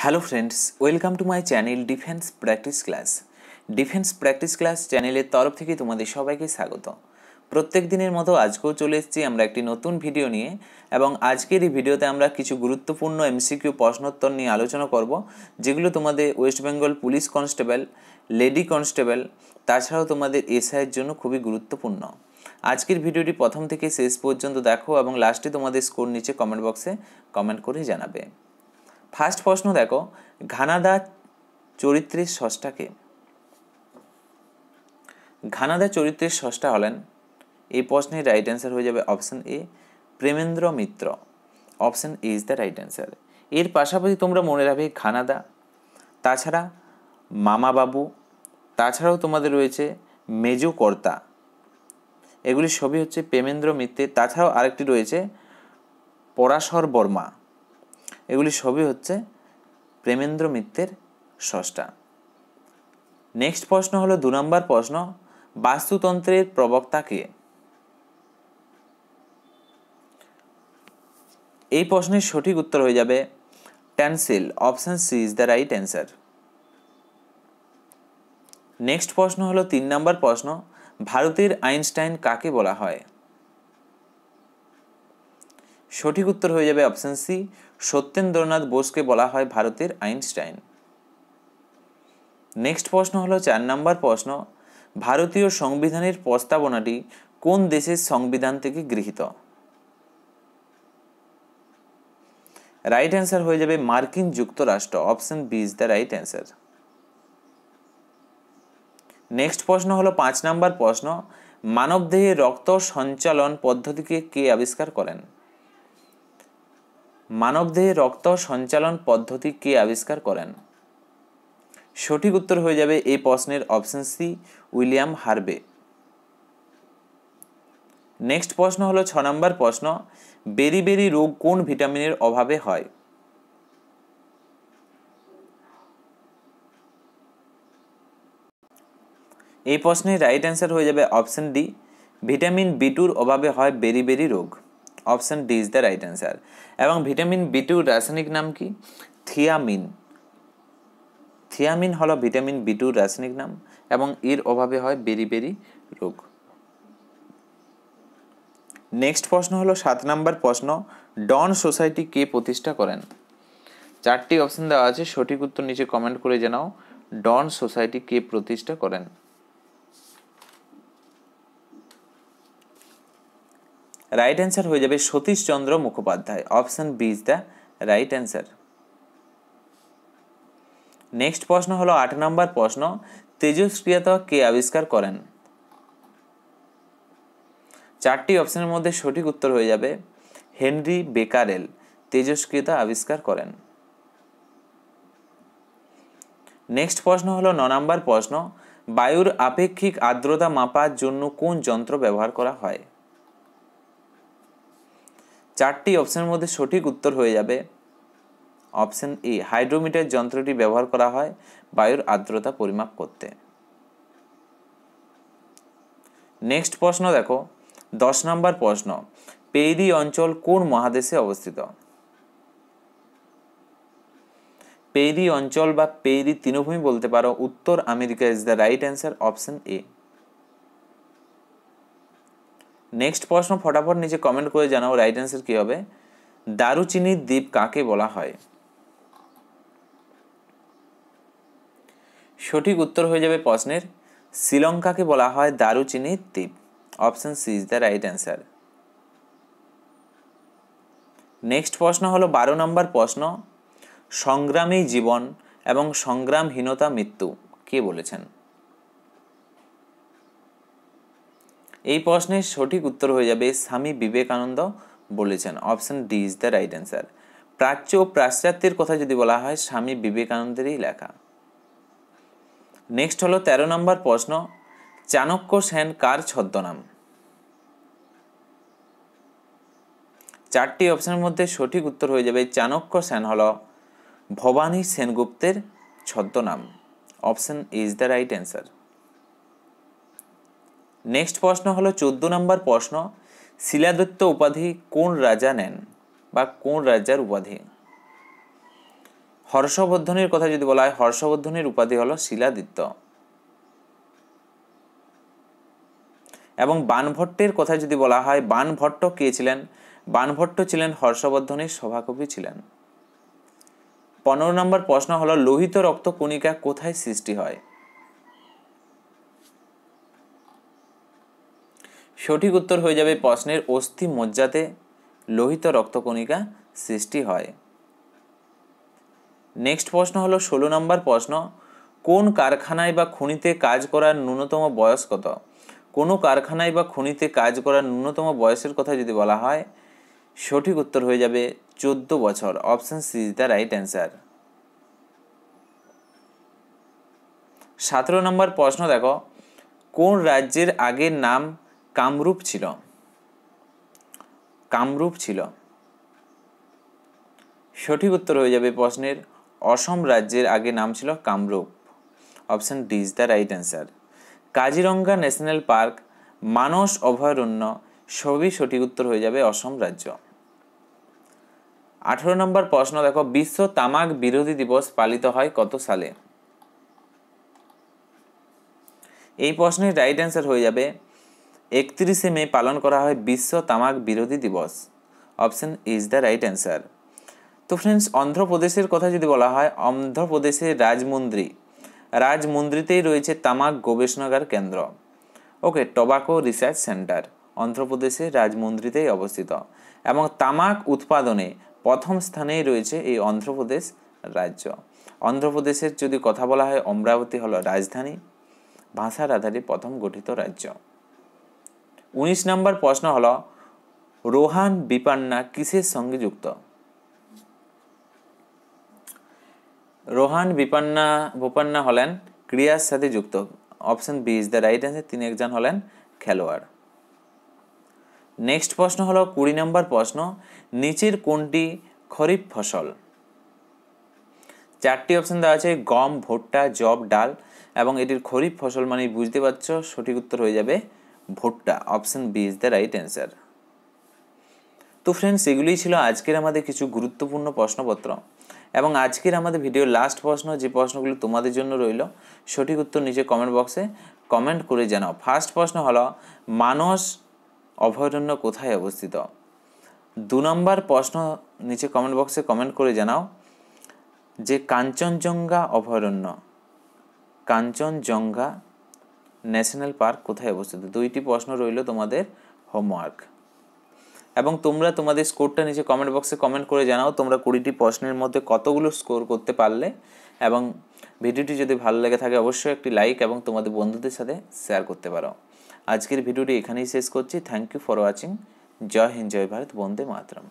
Hello friends, welcome to my channel defence practice class. Defence practice class চ্যানেলের তরফ থেকে তোমাদের সবাইকে স্বাগত। প্রত্যেক দিনের মতো আজকেও চলে এসেছি আমরা একটি নতুন ভিডিও নিয়ে, এবং আজকের এই ভিডিওতে আমরা কিছু গুরুত্বপূর্ণ এমসিকিউ প্রশ্নোত্তর নিয়ে আলোচনা করব, যেগুলো তোমাদের West Bengal police constable, lady constable, তাছাড়াও তোমাদের এসআইয়ের জন্য খুবই গুরুত্বপূর্ণ। আজকের ভিডিওটি প্রথম থেকে শেষ পর্যন্ত দেখো এবং লাস্টে তোমাদের স্কোর নিচে কমেন্ট বক্সে কমেন্ট করে জানাবে। ফার্স্ট প্রশ্ন দেখো, ঘানাদা চরিত্রের স্রষ্টাকে? ঘানাদা চরিত্রের স্রষ্টা হলেন, এই প্রশ্নের রাইট অ্যান্সার হয়ে যাবে option A, Premendra Mitra. Option A is the right answer. এর পাশাপাশি তোমরা মনে রাখবে ঘানাদা, তাছাড়া মামা বাবু, তাছাড়াও তোমাদের রয়েছে মেজো কর্তা, এগুলি সবই হচ্ছে প্রেমেন্দ্র মিত্রের। তাছাড়াও আরেকটি রয়েছে পরাশর বর্মা, এগুলি সবই হচ্ছে প্রেমেন্দ্র মিত্রের স্রষ্টা। নেক্সট প্রশ্ন হলো 2 নম্বর প্রশ্ন, বাস্তুতন্ত্রের প্রবক্তা কে? এই প্রশ্নের সঠিক উত্তর হয়ে যাবে ট্যানসেল। Option C is the right answer. Next প্রশ্ন হলো 3 নম্বর প্রশ্ন, ভারতের আইনস্টাইন কাকে বলা হয়? সঠিক উত্তর হয়ে যাবে অপশন সি, সত্যেন্দ্রনাথ বোসকে বলা হয় ভারতের আইনস্টাইন। নেক্সট প্রশ্ন হলো 4 নম্বর প্রশ্ন, ভারতীয় সংবিধানের প্রস্তাবনাটি কোন দেশের সংবিধান থেকে গৃহীত? রাইট অ্যান্সার হয়ে যাবে মার্কিন যুক্তরাষ্ট্র। Option B is the right answer. Next প্রশ্ন হলো 5 নম্বর প্রশ্ন, মানবদেহে রক্ত সঞ্চালন পদ্ধতিকে কে আবিষ্কার করেন? মানবদেহে রক্ত সঞ্চালন পদ্ধতি কে আবিষ্কার করেন? সঠিক উত্তর হয়ে যাবে এই প্রশ্নের option C, William Harvey. Next প্রশ্ন হলো 6 নম্বর প্রশ্ন, বেরি রোগ কোন ভিটামিনের অভাবে হয়? এই প্রশ্নের রাইট অ্যান্সার হয়ে যাবে অপশন ডি, ভিটামিন বি2 অভাবে হয় বেরি রোগ। Option D is the right answer. এবং ভিটামিন বি2 রাসায়নিক নাম কি? থিয়ামিন। থিয়ামিন হলো ভিটামিন বি2 রাসায়নিক নাম, এবং এর অভাবে হয় বেরি রোগ। নেক্সট প্রশ্ন হলো 7 নম্বর প্রশ্ন, ডন সোসাইটি কে প্রতিষ্ঠা করেন? 4টি অপশন দেওয়া আছে, সঠিক উত্তর নিচে কমেন্ট করে জানাও। ডন সোসাইটি কে প্রতিষ্ঠা করেন? রাইট অ্যান্সার হয়ে যাবে Satishchandra Mukhopadhyay. Option B is the right answer. Next প্রশ্ন হলো 8 নম্বর প্রশ্ন, তেজস্ক্রিয়তা কে আবিষ্কার করেন? 4টি অপশনের মধ্যে সঠিক উত্তর হয়ে যাবে হেনরি বেকারেল তেজস্ক্রিয়তা আবিষ্কার করেন। নেক্সট প্রশ্ন হলো 9 নম্বর প্রশ্ন, বায়ুর আপেক্ষিক আর্দ্রতা মাপার জন্য কোন যন্ত্র ব্যবহার করা হয়? 4টি অপশনের মধ্যে সঠিক উত্তর হয়ে যাবে অপশন এ, হাইড্রোমিটার যন্ত্রটি ব্যবহার করা হয় বায়ুর আর্দ্রতা পরিমাপ করতে। নেক্সট প্রশ্ন দেখো 10 নম্বর প্রশ্ন, পেইরি অঞ্চল কোন মহাদেশে অবস্থিত? পেইরি অঞ্চল বা পেইরি তৃণভূমি বলতে পারো, উত্তর America is the right answer. Option A. Next প্রশ্ন ফটাফট নিচে কমেন্ট করে জানাও রাইট অ্যান্সার কি হবে। দারুচিনির দ্বীপ কাকে বলা হয়? সঠিক উত্তর হয়ে যাবে প্রশ্নের শ্রীলঙ্কাকে বলা হয় দারুচিনির দ্বীপ। Option C is the right answer. Next প্রশ্ন হলো 12 নম্বর প্রশ্ন, সংগ্রামী জীবন এবং সংগ্রামহীনতা মৃত্যু কে বলেছেন? এই প্রশ্নের সঠিক উত্তর হয়ে যাবে স্বামী বিবেকানন্দ বলেছেন। Option D is the right answer. প্রাচ্য ও পাশ্চাত্যের কথা যদি বলা হয়, স্বামী বিবেকানন্দেরই লেখা। নেক্সট হলো 13 নম্বর প্রশ্ন, চাণক্য সেন কার ছদ্মনাম? 4টি অপশনের মধ্যে সঠিক উত্তর হয়ে যাবে চাণক্য সেন হলো ভবানী সেনগুপ্তের ছদ্মনাম। Option is the right answer. Next প্রশ্ন হলো 14 নম্বর প্রশ্ন, শিলাদত্ত উপাধি কোন রাজা নেন বা কোন রাজার উপাধি? হর্ষবর্ধনের কথা যদি বলা হয়, হর্ষবর্ধনের উপাধি হলো শিলাদিত্য। এবং বাণভট্টের কথা যদি বলা হয়, বাণভট্ট কে ছিলেন? বাণভট্ট ছিলেন হর্ষবর্ধনের সভাকবি ছিলেন। 15 নম্বর প্রশ্ন হলো লোহিত রক্ত কণিকা কোথায় সৃষ্টি হয়? সঠিক উত্তর হয়ে যাবে প্রশ্নের অস্থি মজ্জাতে লোহিত রক্তকণিকা সৃষ্টি হয়। নেক্সট প্রশ্ন হলো 16 নম্বর প্রশ্ন, কোন কারখানায় বা খনিতে কাজ করার ন্যূনতম বয়স কত? কোনো কারখানায় বা খনিতে কাজ করার ন্যূনতম বয়সের কথা যদি বলা হয়, সঠিক উত্তর হয়ে যাবে 14 বছর। Option C is the right answer. 17 নম্বর প্রশ্ন দেখো, কোন রাজ্যের আগের নাম কামরূপ ছিল? কামরূপ ছিল। সঠিক উত্তর হয়ে যাবে প্রশ্নের অসম রাজ্যের আগে নাম ছিল Kamrup. Option D is the right answer. Kaziranga national park, Manas অভয়ারণ্য সবই সঠিক উত্তর হয়ে যাবে অসম রাজ্য। 18 নম্বর প্রশ্ন দেখো, বিশ্ব তামাক বিরোধী দিবস পালিত হয় কত সালে? এই প্রশ্নের রাইট অ্যান্সার হয়ে যাবে 31শে মে পালন করা হয় বিশ্ব তামাক বিরোধী দিবস। Option is the right answer. তো ফ্রেন্ডস, অন্ধ্রপ্রদেশের কথা যদি বলা হয়, অন্ধ্রপ্রদেশের রাজমুন্দ্রিতেই রয়েছে তামাক গবেষণাগার কেন্দ্র। ওকে, টোবাকো রিসার্চ সেন্টার অন্ধ্রপ্রদেশের রাজমুন্দ্রিতেই অবস্থিত। এবং তামাক উৎপাদনে প্রথম স্থানেই রয়েছে এই অন্ধ্রপ্রদেশ রাজ্য। অন্ধ্রপ্রদেশের যদি কথা বলা হয়, অমরাবতী হলো রাজধানী, ভাষার আধারে প্রথম গঠিত রাজ্য। 19 নম্বর প্রশ্ন হলো, রোহান বিপান্না কিসের সঙ্গে যুক্ত? রোহান বোপান্না হলেন ক্রীড়ার সাথে যুক্ত। Option B is the right answer. তিনি একজন হলেন খেলোয়াড়। নেক্সট প্রশ্ন হলো 20 নম্বর প্রশ্ন, নিচের কোনটি খরিফ ফসল? 4টি অপশন দেওয়া আছে, গম, ভুট্টা, জব, ডাল। এবং এটির খরিফ ফসল মানে বুঝতে পারছো, সঠিক উত্তর হয়ে যাবে ভুট্টা। Option B is the right answer. তো ফ্রেন্ডস, এগুলোই ছিল আজকের আমাদের কিছু গুরুত্বপূর্ণ প্রশ্নপত্র। এবং আজকের আমাদের ভিডিওর লাস্ট প্রশ্ন, যে প্রশ্নগুলো তোমাদের জন্য রইল, সঠিক উত্তর নিচে কমেন্ট বক্সে কমেন্ট করে জানাও। ফার্স্ট প্রশ্ন হলো, মানস অভয়ারণ্য কোথায় অবস্থিত? 2 নম্বর প্রশ্ন নিচে কমেন্ট বক্সে কমেন্ট করে জানাও যে কাঞ্চনজঙ্ঘা অভয়ারণ্য, কাঞ্চনজঙ্ঘা ন্যাশনাল পার্ক কোথায় অবস্থিত? 2টি প্রশ্ন রইল তোমাদের হোমওয়ার্ক। এবং তোমরা তোমাদের স্কোরটা নিচে কমেন্ট বক্সে কমেন্ট করে জানাও তোমরা 20টি প্রশ্নের মধ্যে কতগুলো স্কোর করতে পারলে। এবং ভিডিওটি যদি ভালো লেগে থাকে অবশ্যই একটি লাইক এবং তোমাদের বন্ধুদের সাথে শেয়ার করতে পারো। আজকের ভিডিওটি এখানেই শেষ করছি। Thank you for watching. জয় হিন্দ, জয় ভারত, বন্দে মাতরম।